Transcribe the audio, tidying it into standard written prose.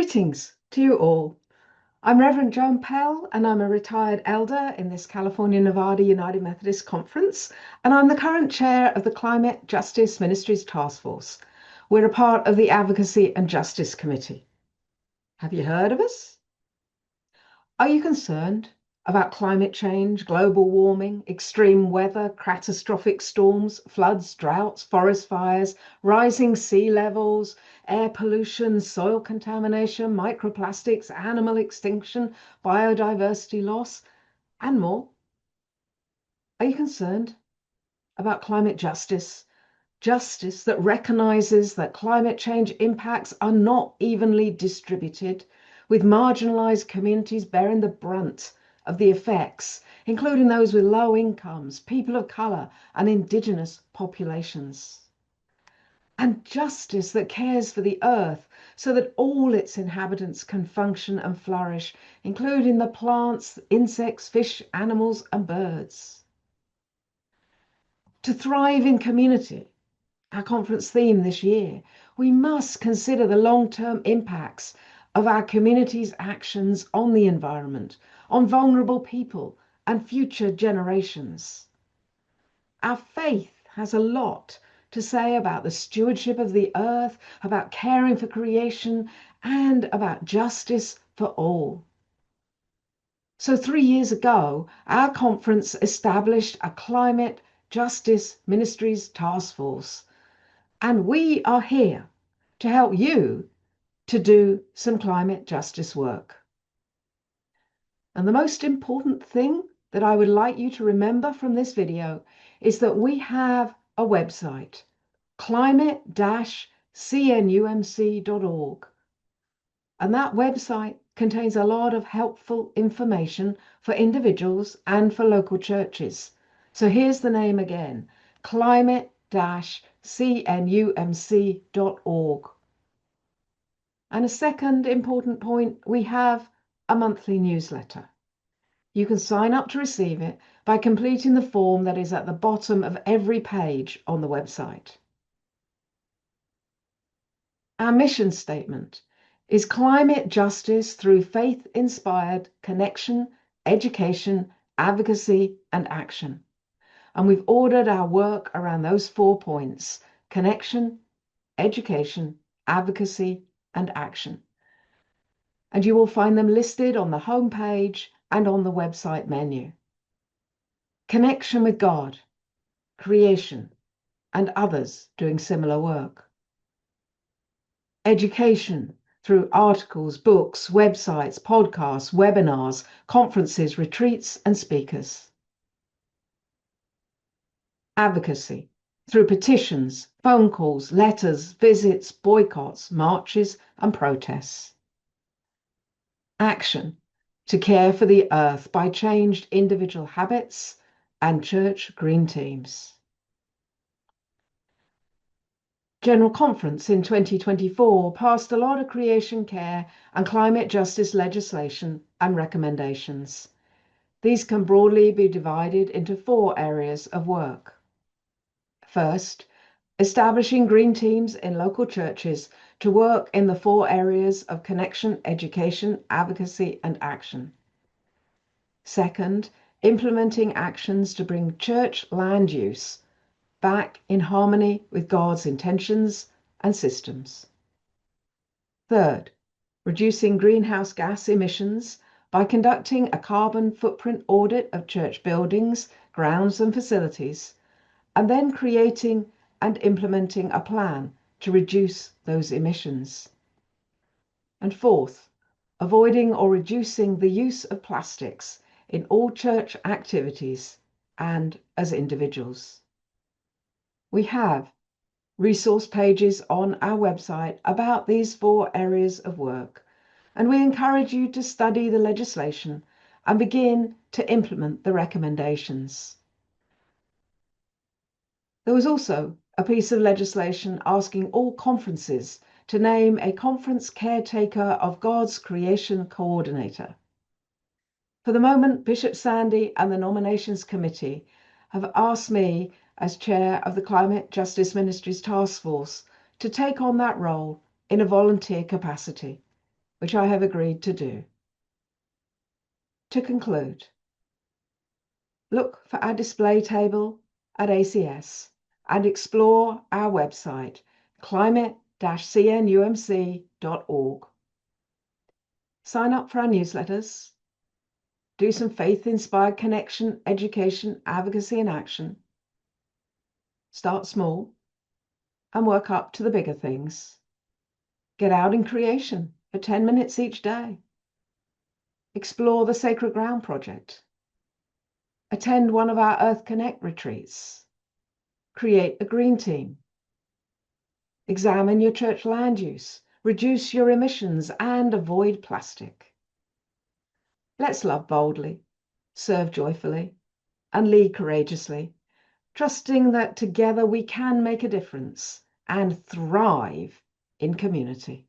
Greetings to you all. I'm Reverend Joan Pell, and I'm a retired elder in this California, Nevada United Methodist Conference, and I'm the current chair of the Climate Justice Ministries Task Force. We're a part of the Advocacy and Justice Committee. Have you heard of us? Are you concerned about climate change, global warming, extreme weather, catastrophic storms, floods, droughts, forest fires, rising sea levels, air pollution, soil contamination, microplastics, animal extinction, biodiversity loss, and more? Are you concerned about climate justice? Justice that recognizes that climate change impacts are not evenly distributed, with marginalized communities bearing the brunt of the effects, including those with low incomes, people of color, and indigenous populations. And justice that cares for the earth so that all its inhabitants can function and flourish, including the plants, insects, fish, animals, and birds. To thrive in community, our conference theme this year, we must consider the long-term impacts of our community's actions on the environment, on vulnerable people, and future generations. Our faith has a lot to say about the stewardship of the earth, about caring for creation, and about justice for all. So 3 years ago, our conference established a Climate Justice Ministries Task Force. And we are here to help you to do some climate justice work. And the most important thing that I would like you to remember from this video is that we have a website, climate-cnumc.org. And that website contains a lot of helpful information for individuals and for local churches. So here's the name again, climate-cnumc.org. And a second important point, we have a monthly newsletter. You can sign up to receive it by completing the form that is at the bottom of every page on the website. Our mission statement is climate justice through faith-inspired connection, education, advocacy, and action. And we've ordered our work around those 4 points: connection, education, advocacy, and action. And you will find them listed on the home page and on the website menu. Connection with God, creation, and others doing similar work. Education through articles, books, websites, podcasts, webinars, conferences, retreats, and speakers. Advocacy through petitions, phone calls, letters, visits, boycotts, marches, and protests. Action to care for the earth by changed individual habits and church green teams. General Conference in 2024 passed a lot of creation care and climate justice legislation and recommendations. These can broadly be divided into 4 areas of work. First, establishing green teams in local churches to work in the 4 areas of connection, education, advocacy, and action. Second, implementing actions to bring church land use back in harmony with God's intentions and systems. Third, reducing greenhouse gas emissions by conducting a carbon footprint audit of church buildings, grounds, and facilities, and then creating and implementing a plan to reduce those emissions. And fourth, avoiding or reducing the use of plastics in all church activities and as individuals. We have resource pages on our website about these 4 areas of work, and we encourage you to study the legislation and begin to implement the recommendations. There was also a piece of legislation asking all conferences to name a conference caretaker of God's creation coordinator. For the moment, Bishop Sandy and the Nominations Committee have asked me, as chair of the Climate Justice Ministries Task Force, to take on that role in a volunteer capacity. which I have agreed to do. To conclude, look for our display table at ACS and explore our website, climate-cnumc.org. Sign up for our newsletters, do some faith-inspired connection, education, advocacy, and action. Start small and work up to the bigger things. Get out in creation for 10 minutes each day. Explore the Sacred Ground Project. Attend one of our Earth Connect retreats. Create a green team. Examine your church land use. Reduce your emissions and avoid plastic. Let's love boldly, serve joyfully, and lead courageously, trusting that together we can make a difference and thrive in community.